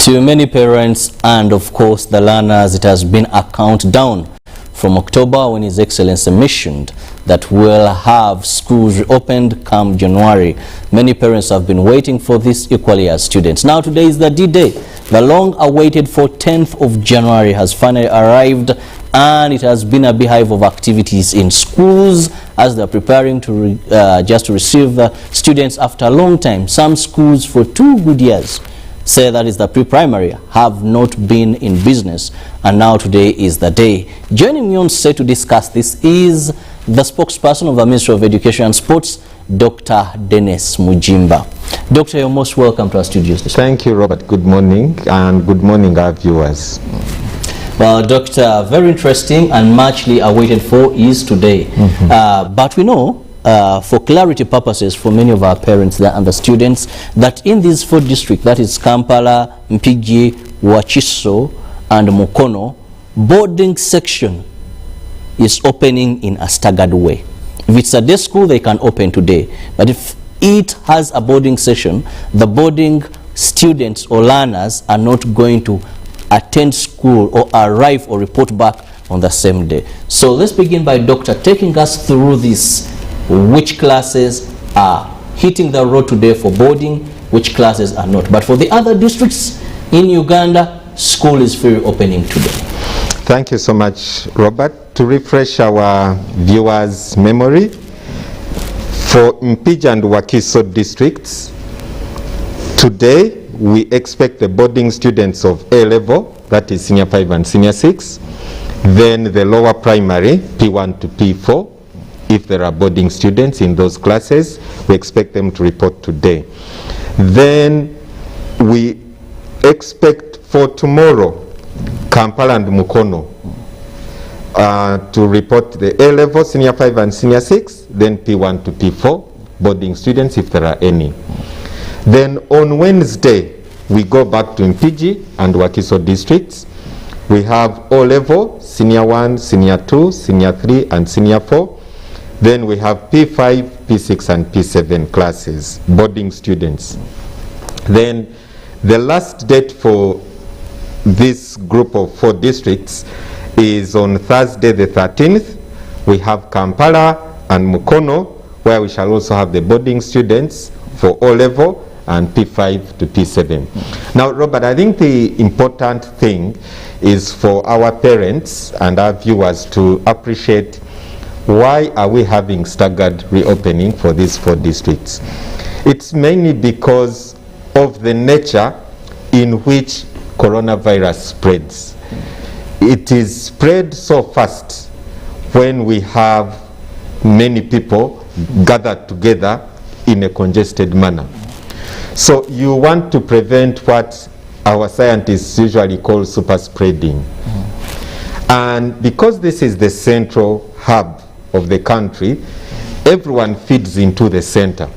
To many parents and of course the learners, it has been a countdown from October, when His Excellency mentioned that we'll have schools reopened come January. Many parents have been waiting for this equally as students. Now today is the D-Day. The long-awaited 10th of January has finally arrived, and it has been a beehive of activities in schools as they're preparing to just to receive the students after a long time. Some schools for 2 good years, say that is the pre-primary, have not been in business, and now today is the day. Joining me on set to discuss this is the spokesperson of the Ministry of Education and Sports, Dr. Dennis Mujimba. Doctor, you're most welcome to our studios this morning. Thank you, Robert. Good morning, and good morning, our viewers. Well, Doctor, very interesting and muchly awaited for is today. But we know, for clarity purposes for many of our parents and the students, that in these 4 districts, that is Kampala, Mpigi, Wakiso, and Mukono, boarding section is opening in a staggered way. If it's a day school, they can open today. But if it has a boarding session, the boarding students or learners are not going to attend school or arrive or report back on the same day. So let's begin by Doctor taking us through this. Which classes are hitting the road today for boarding, which classes are not. But for the other districts in Uganda, school is free opening today. Thank you so much, Robert. To refresh our viewers' memory, for Mpigi and Wakiso districts, today we expect the boarding students of A level, that is senior 5 and senior 6, then the lower primary, P1 to P4. If there are boarding students in those classes, we expect them to report today. Then we expect for tomorrow, Kampala and Mukono to report the A level, senior 5 and senior 6, then P1 to P4, boarding students if there are any. Then on Wednesday, we go back to Mpigi and Wakiso districts. We have O level, senior 1, senior 2, senior 3, and senior 4. Then we have P5, P6, and P7 classes, boarding students. Then the last date for this group of 4 districts is on Thursday the 13th. We have Kampala and Mukono, where we shall also have the boarding students for O level and P5 to P7. Now, Robert, I think the important thing is for our parents and our viewers to appreciate why are we having staggered reopening for these 4 districts. It's mainly because of the nature in which coronavirus spreads. It is spread so fast when we have many people gathered together in a congested manner. So you want to prevent what our scientists usually call super spreading. And because this is the central hub of the country, everyone feeds into the center.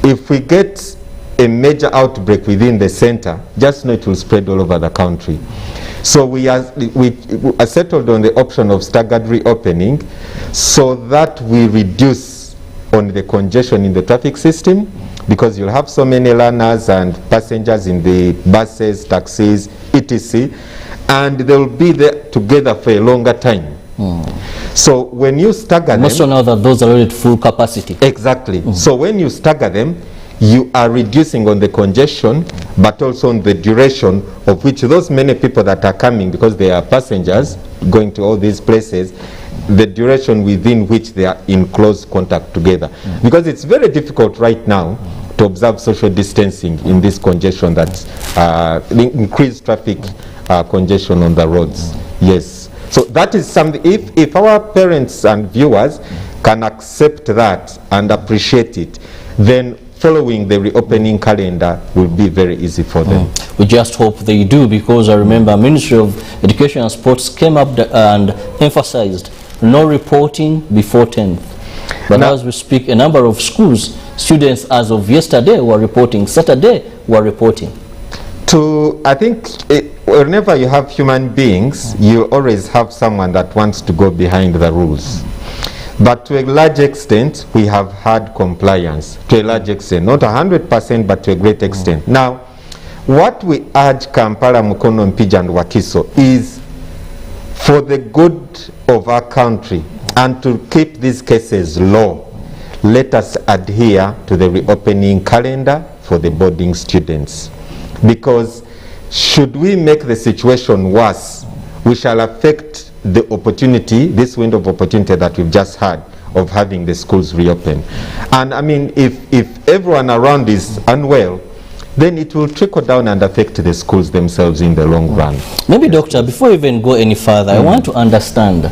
If we get a major outbreak within the center, just know it will spread all over the country. So we are settled on the option of staggered reopening so that we reduce on the congestion in the traffic system, because you'll have so many learners and passengers in the buses, taxis, etc. And they'll be there together for a longer time. So when you stagger them, most now that those are already at full capacity. Exactly. So when you stagger them, you are reducing on the congestion, but also on the duration of which those many people that are coming, because they are passengers going to all these places, the duration within which they are in close contact together. Because it's very difficult right now to observe social distancing in this congestion, that increased traffic congestion on the roads. Yes. So that is something, if our parents and viewers can accept that and appreciate it, then following the reopening calendar will be very easy for them. We just hope they do, because I remember Ministry of Education and Sports came up and emphasized no reporting before 10th. But now, as we speak, a number of schools, students as of yesterday were reporting, Saturday were reporting. I think whenever you have human beings, you always have someone that wants to go behind the rules. But to a large extent, we have had compliance. To a large extent, not 100%, but to a great extent. Now, what we urge Kampala, Mukono, Mpija and Wakiso is for the good of our country and to keep these cases low. Let us adhere to the reopening calendar for the boarding students, because should we make the situation worse, we shall affect the opportunity, this window of opportunity that we've just had of having the schools reopen. And I mean, if everyone around is unwell, then it will trickle down and affect the schools themselves in the long run. Maybe, Doctor, before we even go any further, I want to understand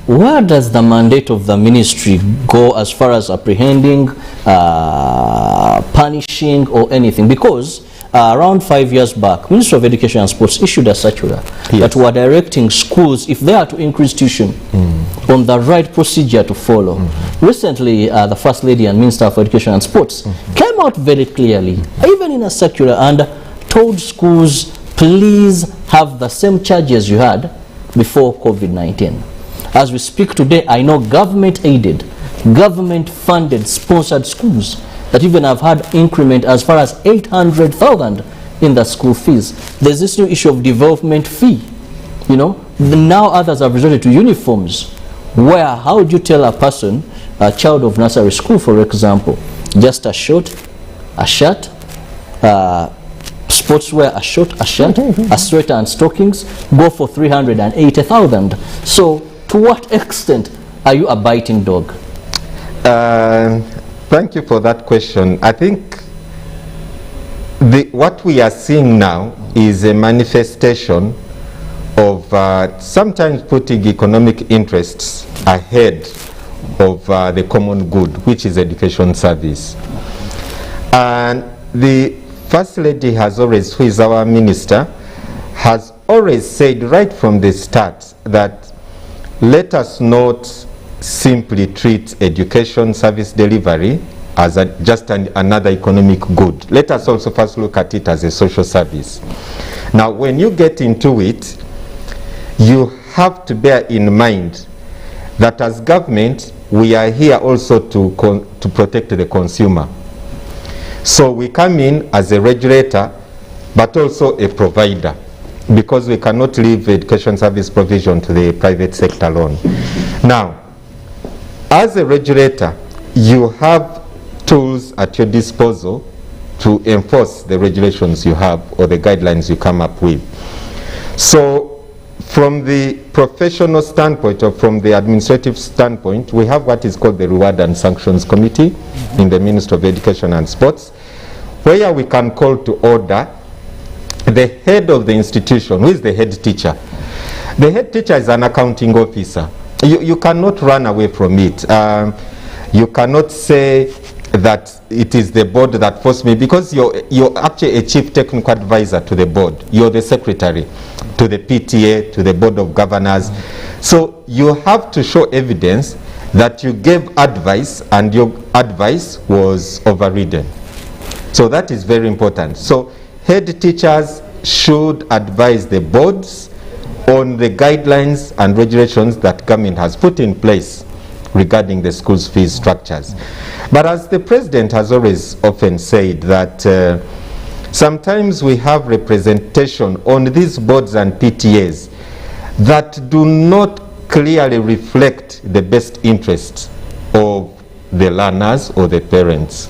where does the mandate of the ministry go as far as apprehending, punishing, or anything? Because around 5 years back, Ministry of Education and Sports issued a circular that were directing schools, if they are to increase tuition, on the right procedure to follow. Recently, the First Lady and Minister for Education and Sports came out very clearly, even in a circular, and told schools, please have the same charges you had before COVID-19. As we speak today, I know government-aided, government-funded, sponsored schools that even have had increment as far as 800,000 in the school fees. There's this new issue of development fee. You know, now others have resorted to uniforms. Where, how would you tell a person, a child of nursery school, for example, just a short, a shirt, sportswear, a short, a shirt, a sweater and stockings, go for 380,000. So, to what extent are you a biting dog? Thank you for that question. I think what we are seeing now is a manifestation of sometimes putting economic interests ahead of the common good, which is education service. And the First Lady has always, who is our minister, has always said right from the start that let us not simply treat education service delivery as just another economic good. Let us also first look at it as a social service. Now, when you get into it, you have to bear in mind that as government, we are here also to protect the consumer. So we come in as a regulator, but also a provider, because we cannot leave education service provision to the private sector alone. Now, as a regulator, you have tools at your disposal to enforce the regulations you have or the guidelines you come up with. So from the professional standpoint or from the administrative standpoint, we have what is called the Reward and Sanctions Committee in the Ministry of Education and Sports, where we can call to order the head of the institution, who is the head teacher. The head teacher is an accounting officer. You cannot run away from it. You cannot say that it is the board that forced me, because you're actually a chief technical advisor to the board. You're the secretary to the PTA, to the board of governors. So you have to show evidence that you gave advice and your advice was overridden. So that is very important. So head teachers should advise the boards on the guidelines and regulations that government has put in place regarding the school's fees structures. But as the president has always often said, that sometimes we have representation on these boards and PTAs that do not clearly reflect the best interests of the learners or the parents.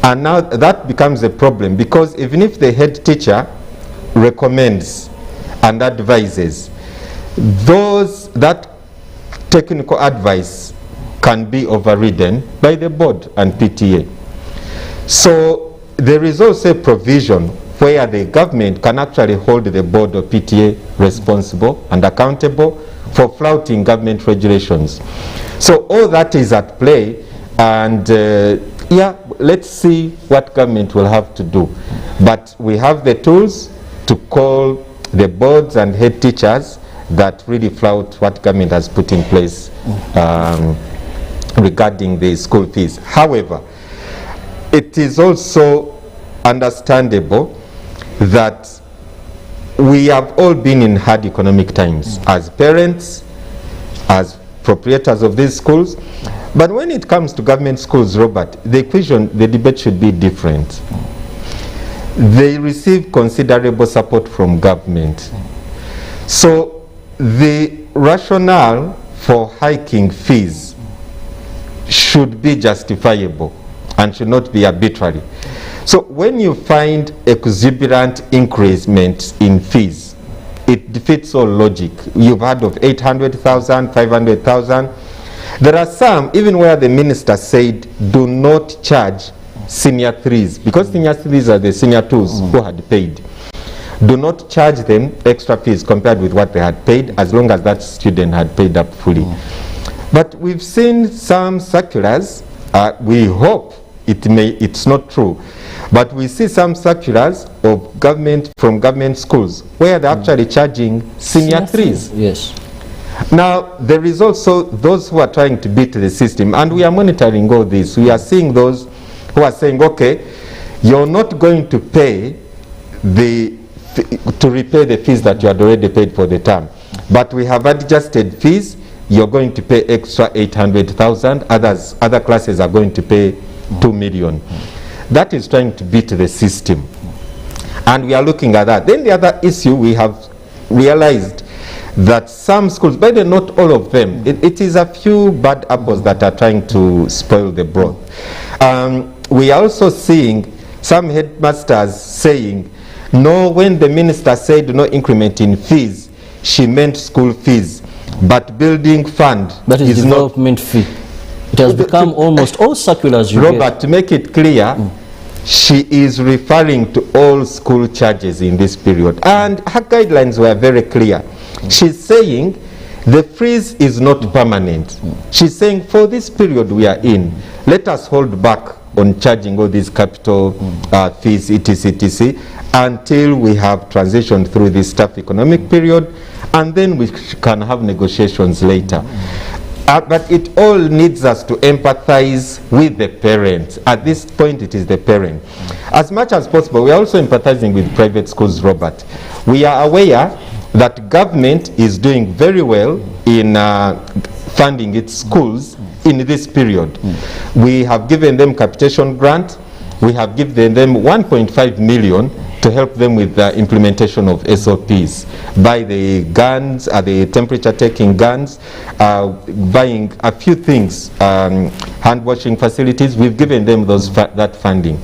And now that becomes a problem, because even if the head teacher recommends and advises, that technical advice can be overridden by the board and PTA. So there is also a provision where the government can actually hold the board or PTA responsible and accountable for flouting government regulations. So all that is at play, and yeah, let's see what government will have to do. But we have the tools to call the boards and head teachers that really flout what government has put in place regarding the school fees. However, it is also understandable that we have all been in hard economic times as parents, as proprietors of these schools. But when it comes to government schools, Robert, the equation, the debate should be different. they receive considerable support from government. So the rationale for hiking fees should be justifiable and should not be arbitrary. So when you find exuberant increments in fees, it defeats all logic. You've heard of 800,000, 500,000. There are some, even where the minister said, do not charge senior threes, because senior threes are the senior twos who had paid. Do not charge them extra fees compared with what they had paid, as long as that student had paid up fully. But we've seen some circulars, we hope it's not true, but we see some circulars of government, from government schools, where they're actually charging senior threes. Yes. Now, there is also those who are trying to beat the system, and we are monitoring all this. We are seeing those who are saying, okay, you're not going to pay to repay the fees that you had already paid for the term, but we have adjusted fees. You're going to pay extra 800,000. Other classes are going to pay 2 million. That is trying to beat the system, and we are looking at that. Then the other issue, we have realized that some schools, by the not all of them, it is a few bad apples that are trying to spoil the broth. We are also seeing some headmasters saying, no, when the minister said no increment in fees, she meant school fees, but building fund, that is development fee. It has become almost all circulars you Robert, get. to make it clear, she is referring to all school charges in this period, and her guidelines were very clear. She's saying the freeze is not permanent. She's saying for this period we are in, let us hold back on charging all these capital fees, etc., until we have transitioned through this tough economic period, and then we can have negotiations later. But it all needs us to empathize with the parents. At this point, it is the parent. As much as possible, we are also empathizing with private schools, Robert. We are aware that government is doing very well in funding its schools in this period. We have given them capitation grant. We have given them 1.5 million to help them with the implementation of SOPs, buy the guns, the temperature-taking guns, buying a few things, hand-washing facilities. We've given them that funding.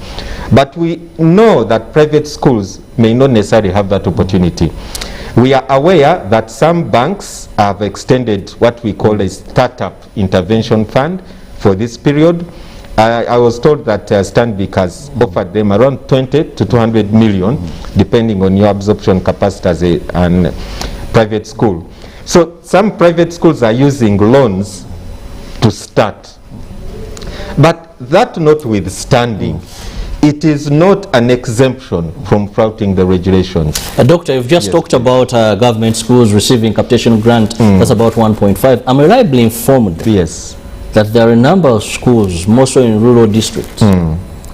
But we know that private schools may not necessarily have that opportunity. We are aware that some banks have extended what we call a startup intervention fund for this period. I was told that Stanbic has offered them around 20 to 200 million, depending on your absorption capacity as a private school. So some private schools are using loans to start. But that notwithstanding, it is not an exemption from flouting the regulations. Doctor, you've just talked about government schools receiving capitation grant. That's about 1.5. I'm reliably informed that there are a number of schools, mostly in rural districts,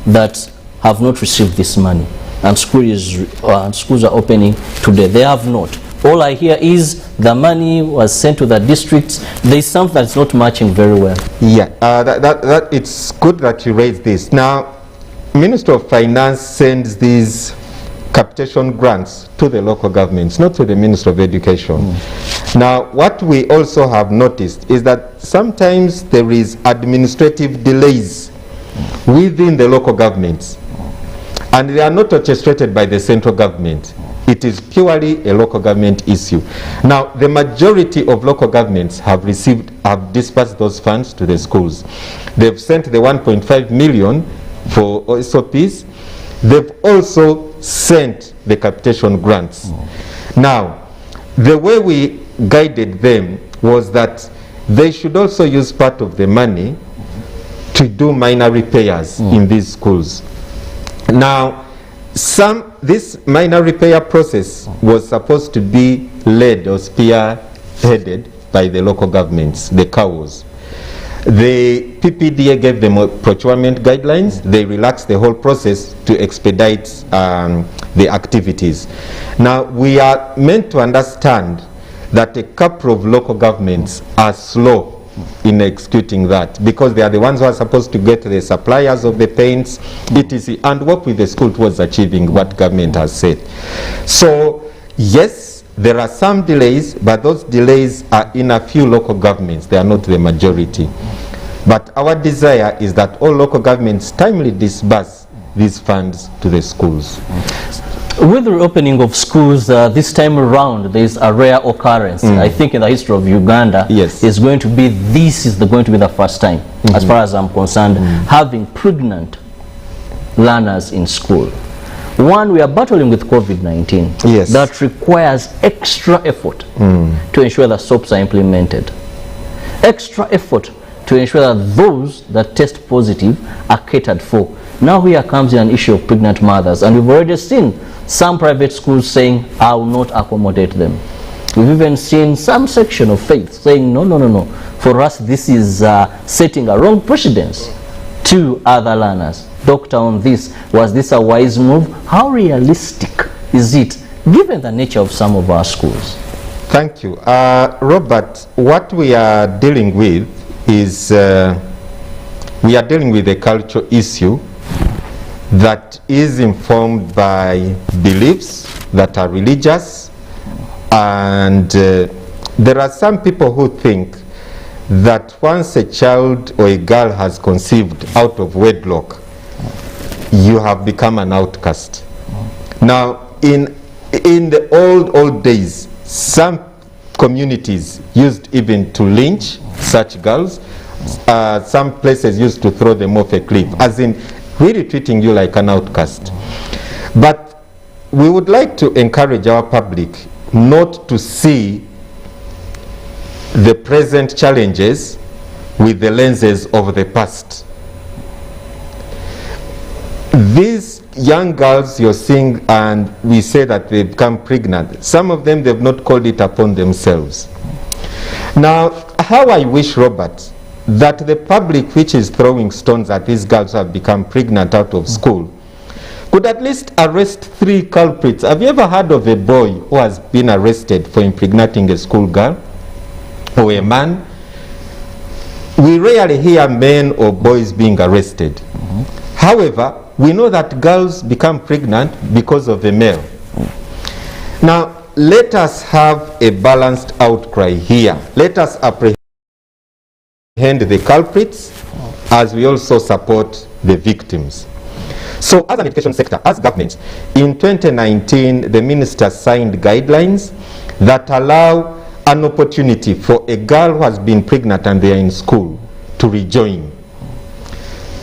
that have not received this money. And schools are opening today. They have not. All I hear is the money was sent to the districts. There is something that's not matching very well. Yeah, it's good that you raised this. Now, Minister of Finance sends these capitation grants to the local governments, not to the Minister of Education. Now, what we also have noticed is that sometimes there is administrative delays within the local governments, and they are not orchestrated by the central government. It is purely a local government issue. Now, the majority of local governments have dispersed those funds to the schools. They've sent the 1.5 million for SOPs. They've also sent the capitation grants. Now, the way we guided them was that they should also use part of the money to do minor repairs in these schools. Now, this minor repair process was supposed to be led or spearheaded by the local governments, the CAWs. The PPDA gave them procurement guidelines. They relaxed the whole process to expedite the activities. Now, we are meant to understand that a couple of local governments are slow in executing that, because they are the ones who are supposed to get the suppliers of the paints, etc., and work with the school towards achieving what government has said. So yes, there are some delays, but those delays are in a few local governments. They are not the majority. But our desire is that all local governments timely disburse these funds to the schools. With the reopening of schools this time around, there is a rare occurrence. I think in the history of Uganda, yes, is going to be going to be the first time, as far as I'm concerned, having pregnant learners in school. One, we are battling with COVID-19. Yes. That requires extra effort to ensure that SOPs are implemented. Extra effort to ensure that those that test positive are catered for. Now here comes in an issue of pregnant mothers, and we've already seen some private schools saying, I will not accommodate them. We've even seen some section of faith saying, no, no, no, no. For us, this is setting a wrong precedence to other learners. Doctor, on this, was this a wise move? How realistic is it, given the nature of some of our schools? Thank you. Robert, what we are dealing with is, we are dealing with a cultural issue that is informed by beliefs that are religious, and there are some people who think that once a child or a girl has conceived out of wedlock, you have become an outcast. Now, in the old days, some communities used even to lynch such girls. Some places used to throw them off a cliff, as in really treating you like an outcast. But we would like to encourage our public not to see the present challenges with the lenses of the past. These young girls you're seeing, and we say that they become pregnant, some of them, they've not called it upon themselves. Now, how I wish, Robert, that the public which is throwing stones at these girls who have become pregnant out of school could at least arrest 3 culprits. Have you ever heard of a boy who has been arrested for impregnating a school girl or a man? We rarely hear men or boys being arrested. However, we know that girls become pregnant because of a male. Now, let us have a balanced outcry here. Let us apprehend the culprits as we also support the victims. So as an education sector, as government, in 2019, the minister signed guidelines that allow an opportunity for a girl who has been pregnant and they are in school to rejoin.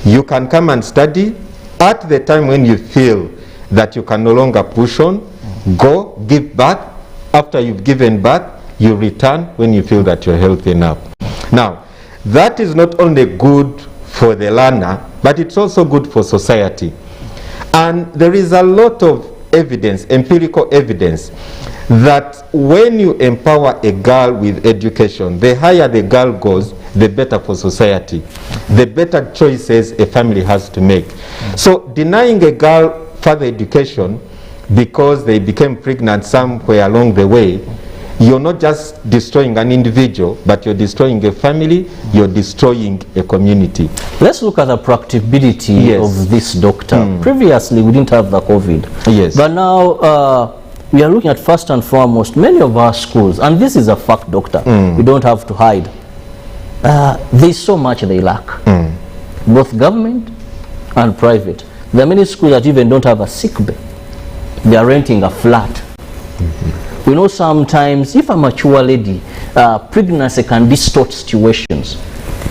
You can come and study. At the time when you feel that you can no longer push on, go, give birth. After you've given birth, you return when you feel that you're healthy enough. Now, that is not only good for the learner, but it's also good for society. And there is a lot of evidence, empirical evidence, that when you empower a girl with education, the higher the girl goes, the better for society, the better choices a family has to make. So denying a girl further education because they became pregnant somewhere along the way, you're not just destroying an individual, but you're destroying a family, you're destroying a community. Let's look at the practicability of this, doctor. Previously, we didn't have the COVID. Yes. But now, we are looking at, first and foremost, many of our schools, and this is a fact, doctor, we don't have to hide. There's so much they lack, both government and private. There are many schools that even don't have a sick bay. They are renting a flat. We know sometimes if a mature lady, pregnancy can distort situations,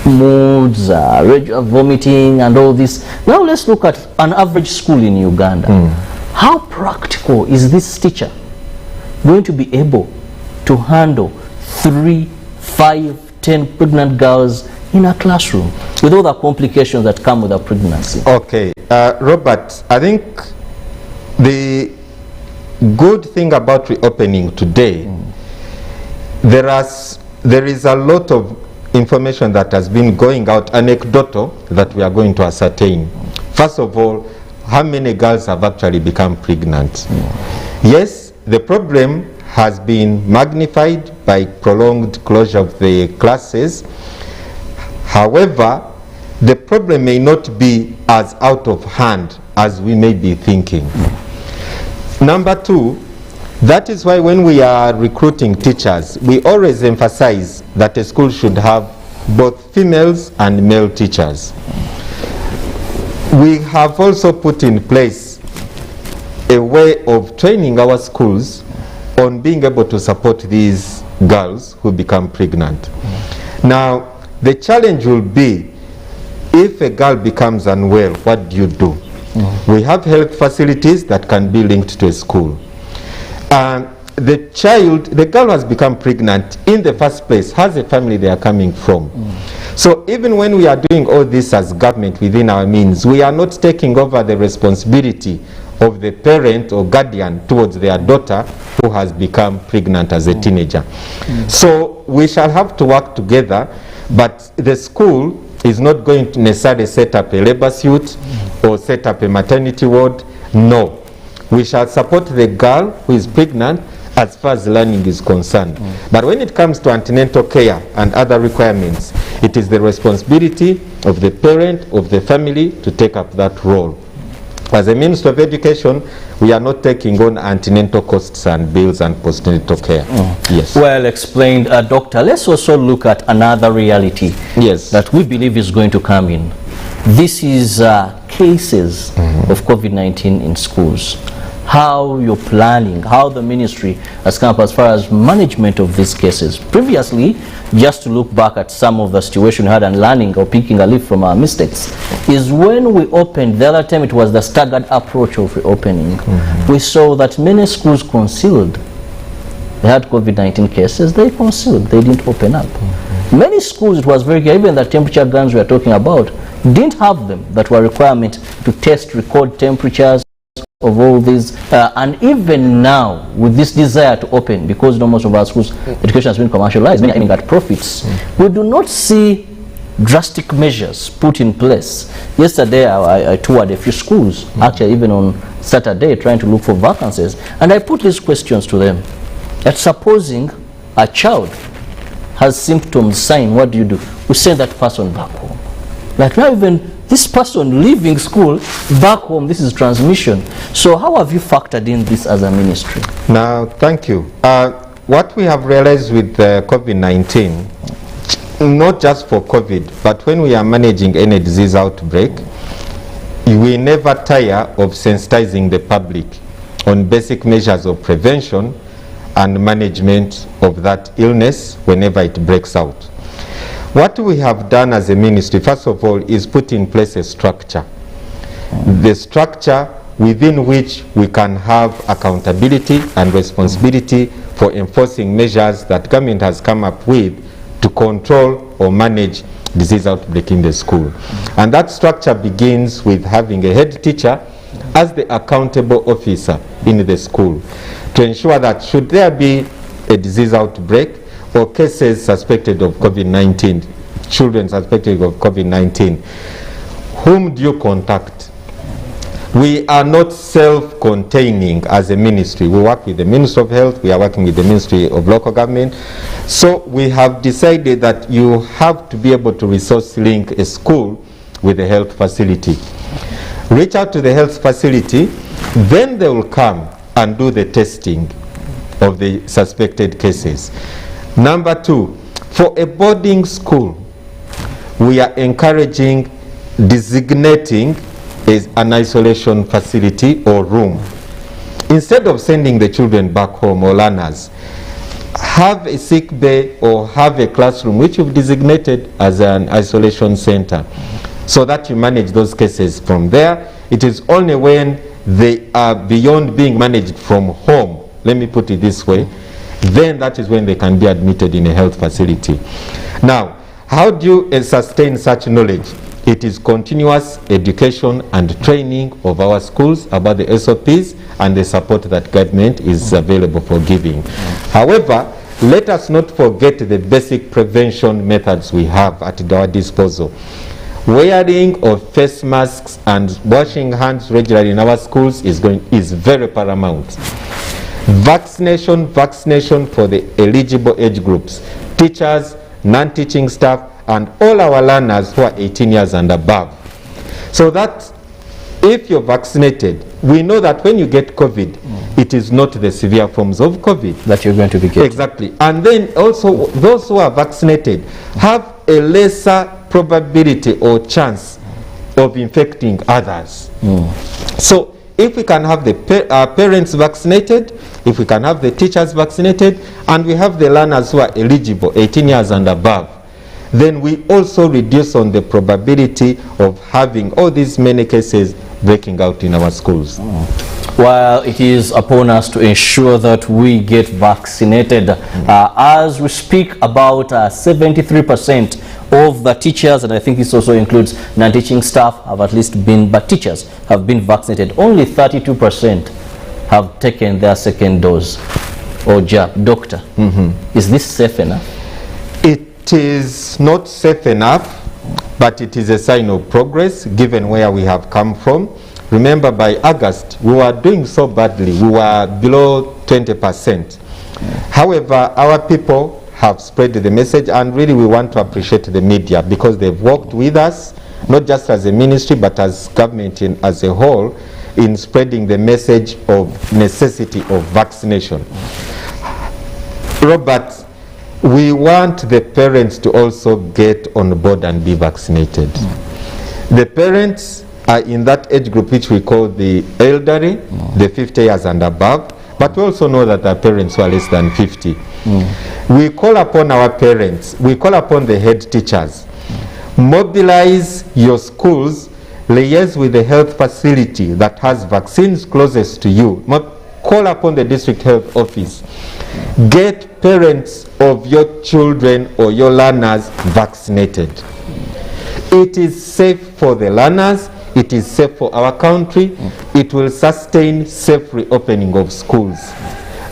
moods, vomiting and all this. Now let's look at an average school in Uganda. How practical is this teacher going to be able to handle 3, 5, 10 pregnant girls in a classroom with all the complications that come with a pregnancy? Okay, Robert, I think the good thing about reopening today, there is a lot of information that has been going out, anecdotal, that we are going to ascertain. First of all, how many girls have actually become pregnant? Yes, the problem has been magnified by prolonged closure of the classes, However, the problem may not be as out of hand as we may be thinking. Number two, that is why when we are recruiting teachers, we always emphasize that a school should have both females and male teachers. We have also put in place a way of training our schools on being able to support these girls who become pregnant. Now, the challenge will be, if a girl becomes unwell, what do you do? We have health facilities that can be linked to a school. The girl has become pregnant in the first place, has a family they are coming from. So even when we are doing all this as government within our means, we are not taking over the responsibility of the parent or guardian towards their daughter who has become pregnant as a teenager. So we shall have to work together, but the school is not going to necessarily set up a labor suite or set up a maternity ward. No. We shall support the girl who is pregnant as far as learning is concerned. But when it comes to antenatal care and other requirements, it is the responsibility of the parent, of the family, to take up that role. As a Minister of Education, we are not taking on antenatal costs and bills and postnatal care. Yes. Well explained, Doctor. Let's also look at another reality that we believe is going to come in. This is cases of COVID-19 in schools. How you're planning, how the ministry has come up as far as management of these cases. Previously, just to look back at some of the situation we had and learning or picking a leaf from our mistakes, is when we opened, the other time it was the staggered approach of reopening. We saw that many schools concealed. They had COVID-19 cases, they concealed, they didn't open up. Many schools, it was very clear, even the temperature guns we are talking about, didn't have them, that were requirement to test, record temperatures of all these, and even now with this desire to open, because most of our schools education has been commercialized, many are aiming at profits, we do not see drastic measures put in place. Yesterday I toured a few schools, actually even on Saturday, trying to look for vacancies, and I put these questions to them. That supposing a child has symptoms, sign, what do? We send that person back home. Like now even this person leaving school back home, this is transmission. So how have you factored in this as a ministry? Now, thank you. What we have realized with COVID-19, not just for COVID, but when we are managing any disease outbreak, we never tire of sensitizing the public on basic measures of prevention and management of that illness whenever it breaks out. What we have done as a ministry, first of all, is put in place a structure. The structure within which we can have accountability and responsibility for enforcing measures that government has come up with to control or manage disease outbreak in the school. And that structure begins with having a head teacher as the accountable officer in the school to ensure that should there be a disease outbreak or cases suspected of COVID-19, children suspected of COVID-19, whom do you contact? We are not self-containing as a ministry. We work with the Ministry of Health, we are working with the Ministry of Local Government. So we have decided that you have to be able to resource link a school with a health facility. Reach out to the health facility, then they will come and do the testing of the suspected cases. Number two, for a boarding school, we are encouraging designating an isolation facility or room. Instead of sending the children back home or learners, have a sick bay or have a classroom which you've designated as an isolation center so that you manage those cases from there. It is only when they are beyond being managed from home, let me put it this way, then that is when they can be admitted in a health facility. Now, how do you sustain such knowledge? It is continuous education and training of our schools about the SOPs and the support that government is available for giving. However, let us not forget the basic prevention methods we have at our disposal. Wearing of face masks and washing hands regularly in our schools is very paramount. Vaccination for the eligible age groups, teachers, non-teaching staff, and all our learners who are 18 years and above. So that if you're vaccinated, we know that when you get COVID, it is not the severe forms of COVID that you're going to be getting. Exactly. And then also those who are vaccinated have a lesser probability or chance of infecting others. So if we can have the parents vaccinated, if we can have the teachers vaccinated, and we have the learners who are eligible, 18 years and above, then we also reduce on the probability of having all these many cases breaking out in our schools. While it is upon us to ensure that we get vaccinated, as we speak, about 73% of the teachers, and I think this also includes non-teaching staff, have at least been, but teachers have been vaccinated. Only 32% have taken their second dose or jab. Doctor, is this safe enough? It is not safe enough, but it is a sign of progress given where we have come from. Remember, by August, we were doing so badly. We were below 20%. However, our people have spread the message, and really we want to appreciate the media because they've worked with us, not just as a ministry, but as government as a whole, in spreading the message of necessity of vaccination. Robert, we want the parents to also get on board and be vaccinated. The parents are in that age group which we call the elderly, the 50 years and above, but we also know that there are parents who are less than 50. We call upon our parents, we call upon the head teachers, mobilize your schools, liaise with the health facility that has vaccines closest to you, call upon the district health office, get parents of your children or your learners vaccinated. It is safe for the learners, it is safe for our country, it will sustain safe reopening of schools.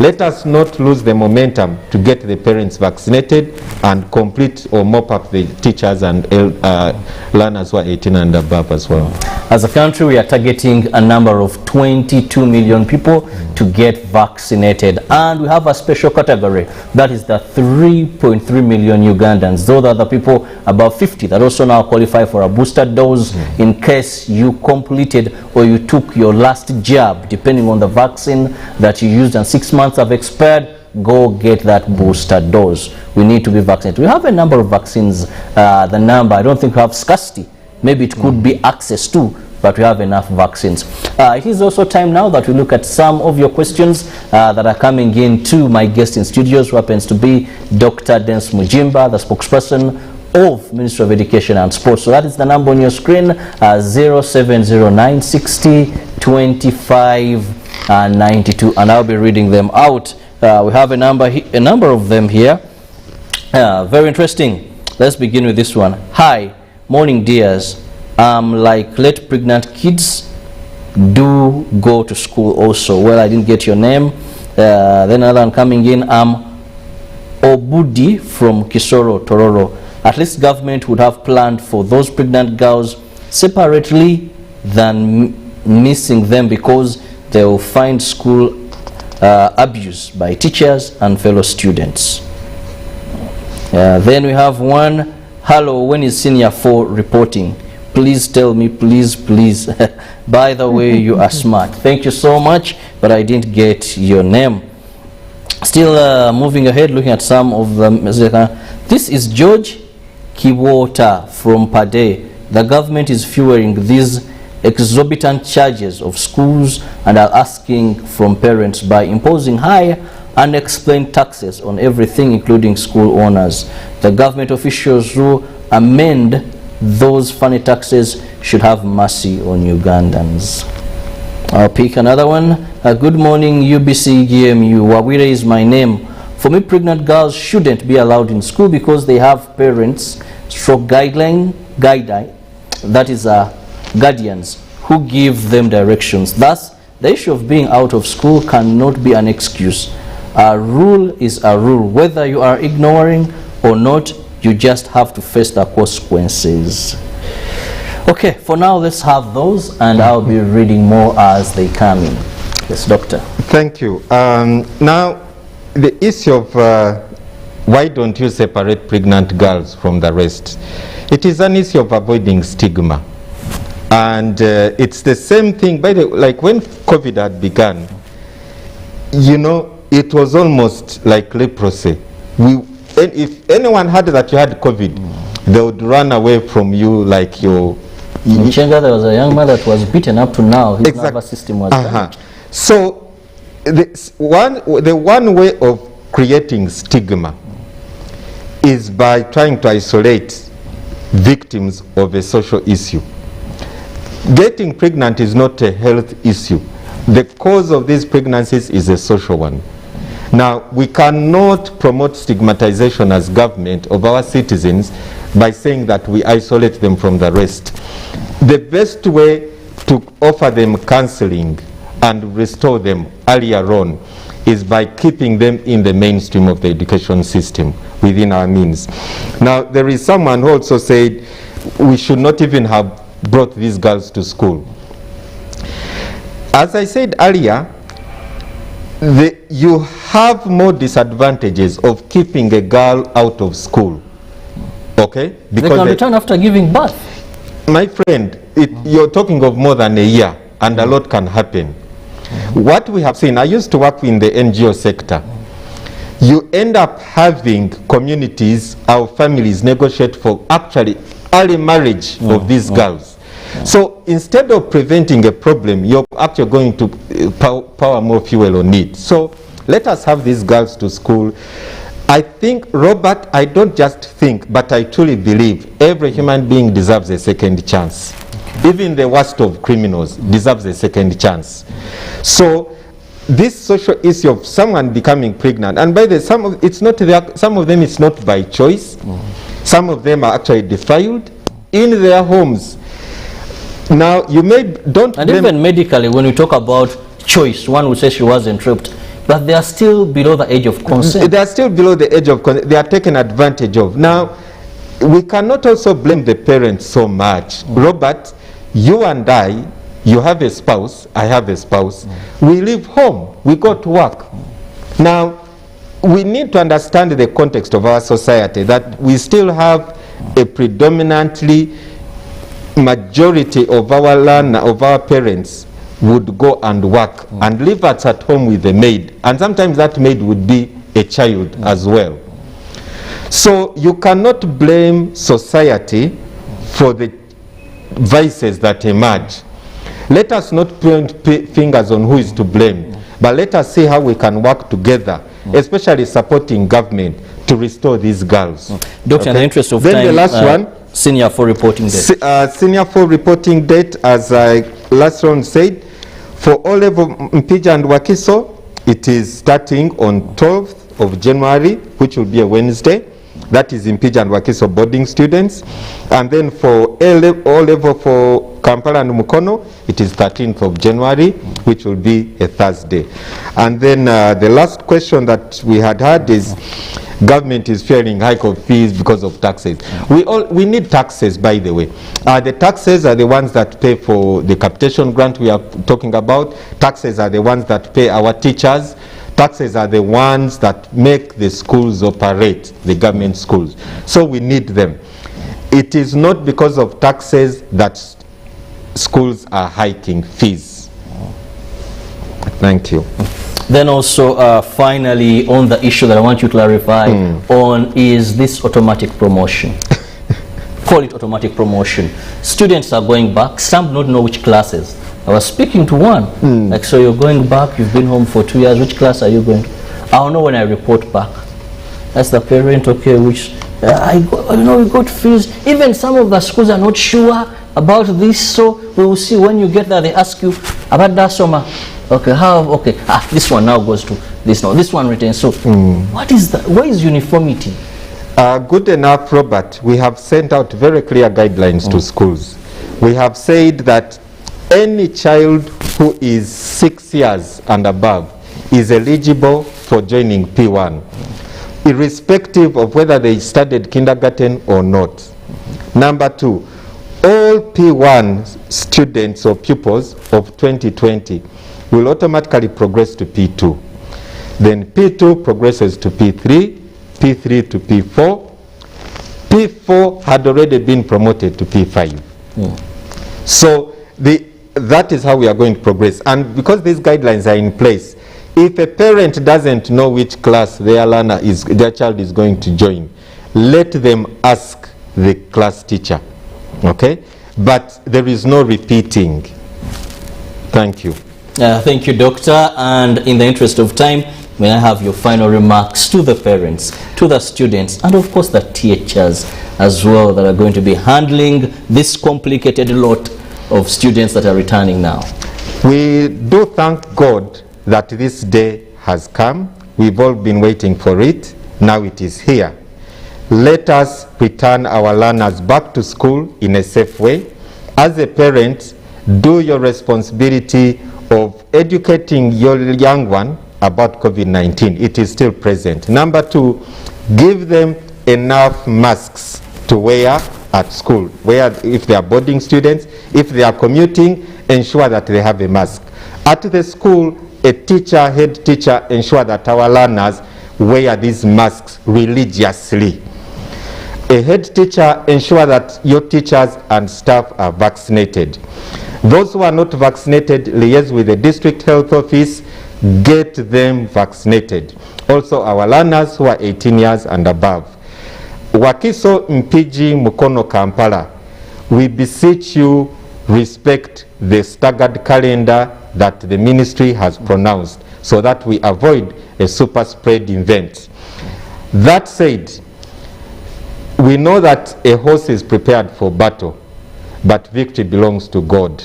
Let us not lose the momentum to get the parents vaccinated and complete or mop up the teachers and learners who are 18 and above as well. As a country, we are targeting a number of 22 million people to get vaccinated. And we have a special category, that is the 3.3 million Ugandans. Those are the people above 50 that also now qualify for a booster dose in case you completed or you took your last jab, depending on the vaccine that you used and 6 months have expired. Go get that booster dose. We need to be vaccinated. We have a number of vaccines. The number, I don't think we have scarcity. Maybe it could be access to, but we have enough vaccines. It is also time now that we look at some of your questions that are coming in to my guest in studios, who happens to be Dr. Dennis Mujimba, the spokesperson of Ministry of Education and Sports. So that is the number on your screen, 0709 60 25 92, and I'll be reading them out. We have a number of them here. Very interesting. Let's begin with this one. Hi, morning dears. Like let pregnant kids do go to school also. Well, I didn't get your name. Then another one coming in. Obudi from Kisoro, Tororo. At least government would have planned for those pregnant girls separately than missing them, because they will find school abuse by teachers and fellow students. Then we have one. Hello, when is senior 4 reporting? Please tell me, please. By the way, you are smart. Thank you so much, but I didn't get your name. Still moving ahead, looking at some of them. This is George Kiwota from Pade. The government is fueling these exorbitant charges of schools and are asking from parents by imposing high unexplained taxes on everything, including school owners. The government officials who amend those funny taxes should have mercy on Ugandans. I'll pick another one. Good morning, UBC GMU. Wawire is my name. For me, pregnant girls shouldn't be allowed in school because they have parents stroke guideline, that is guardians, who give them directions. Thus, the issue of being out of school cannot be an excuse. A rule is a rule. Whether you are ignoring or not, you just have to face the consequences. Okay, for now, let's have those, and I'll be reading more as they come in. Yes, Doctor. Thank you. Now, the issue of Why don't you separate pregnant girls from the rest? It is an issue of avoiding stigma. And it's the same thing, by the way, like when COVID had begun, you know, it was almost like leprosy. If anyone heard that you had COVID, they would run away from you like you. In Chenga, there was a young man that was beaten up to now. His nervous system was damaged. So the one way of creating stigma is by trying to isolate victims of a social issue. Getting pregnant is not a health issue. The cause of these pregnancies is a social one. Now, we cannot promote stigmatization as government of our citizens by saying that we isolate them from the rest. The best way to offer them counseling and restore them earlier on is by keeping them in the mainstream of the education system within our means. Now, there is someone who also said we should not even have brought these girls to school. As I said earlier, you have more disadvantages of keeping a girl out of school. Okay? Because they can return after giving birth. My friend, you're talking of more than a year, and a lot can happen. What we have seen, I used to work in the NGO sector. You end up having communities, our families negotiate for actually early marriage of these girls. So instead of preventing a problem, you're actually going to power more fuel on it. So let us have these girls to school. I think, Robert, I don't just think, but I truly believe every human being deserves a second chance. Even the worst of criminals deserves a second chance. So this social issue of someone becoming pregnant, and by the some of them it's not by choice. Some of them are actually defiled in their homes. Now you don't. And even medically, when we talk about choice, one would say she wasn't raped, but they are still below the age of consent. They are still below the age of consent. They are taken advantage of. Now, we cannot also blame the parents so much. Robert, you and I, you have a spouse, I have a spouse. We leave home, we go to work. Now, we need to understand the context of our society, that we still have a predominantly majority of our parents would go and work and leave us at home with a maid, and sometimes that maid would be a child as well. So you cannot blame society for the vices that emerge. Let us not point fingers on who is to blame, but let us see how we can work together, especially supporting government to restore these girls. Doctor, in the interest of time, the last one, senior for reporting date. Senior for reporting date, as I last round said, for all level Mpija and Wakiso, it is starting on 12th of January, which will be a Wednesday. That is Mpija and Wakiso boarding students. And then for all level for Kampala and Mukono, it is 13th of January, which will be a Thursday. And then the last question that we had is, government is fearing hike of fees because of taxes. We need taxes, by the way. The taxes are the ones that pay for the capitation grant we are talking about. Taxes are the ones that pay our teachers. Taxes are the ones that make the schools operate, the government schools. So we need them. It is not because of taxes that schools are hiking fees. Thank you. Then also, finally, on the issue that I want you to clarify on is this automatic promotion. Call it automatic promotion. Students are going back. Some do not know which classes. I was speaking to one. Like, so you're going back, you've been home for 2 years. Which class are you going to? I'll know when I report back. That's the parent, okay, which, we got fees. Even some of the schools are not sure about this, so we will see when you get there, they ask you about that summer. Okay, this one now goes to this now, this one retains. So what is that? Where is uniformity? Good enough, Robert. We have sent out very clear guidelines to schools. We have said that any child who is 6 years and above is eligible for joining P1, irrespective of whether they studied kindergarten or not. Number 2, all P1 students or pupils of 2020 will automatically progress to P2. Then P2 progresses to P3, P3 to P4. P4 had already been promoted to P5. So that is how we are going to progress. And because these guidelines are in place, if a parent doesn't know which class their child is going to join, let them ask the class teacher. Okay? But there is no repeating. Thank you. Thank you, Doctor. And in the interest of time, may I have your final remarks to the parents, to the students, and of course the teachers as well that are going to be handling this complicated lot of students that are returning now? We do thank God that this day has come. We've all been waiting for it. Now it is here. Let us return our learners back to school in a safe way. As a parent, do your responsibility of educating your young one about COVID-19. It is still present. Number two, give them enough masks to wear at school. If they are boarding students, if they are commuting, ensure that they have a mask. At the school, a teacher, head teacher, ensure that our learners wear these masks religiously. A head teacher, ensure that your teachers and staff are vaccinated. Those who are not vaccinated, liaise with the district health office, get them vaccinated. Also our learners who are 18 years and above. Wakiso, Mpigi, Mukono, Kampala, we beseech you, respect the staggered calendar that the ministry has pronounced so that we avoid a super spread event. That said, we know that a horse is prepared for battle, but victory belongs to God.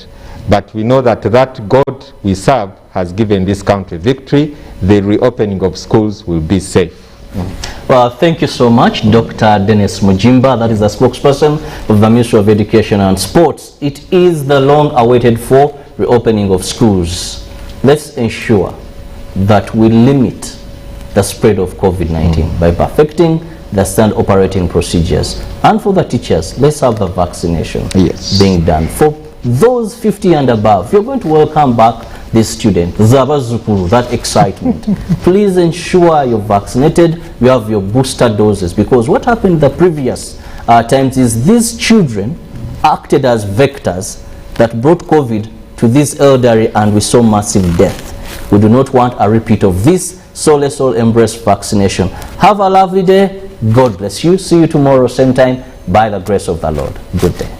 But we know that that God we serve has given this country victory. The reopening of schools will be safe. Well, thank you so much, Dr. Dennis Mujimba. That is the spokesperson of the Ministry of Education and Sports. It is the long-awaited for reopening of schools. Let's ensure that we limit the spread of COVID-19 by perfecting the standard operating procedures. And for the teachers, let's have the vaccination being done. For those 50 and above, you're going to welcome back this student, Zabazukuru, that excitement. Please ensure you're vaccinated, you have your booster doses, because what happened the previous times is these children acted as vectors that brought COVID to this elderly, and we saw massive death. We do not want a repeat of this, so let's all embrace vaccination. Have a lovely day. God bless you. See you tomorrow, same time, by the grace of the Lord. Good day.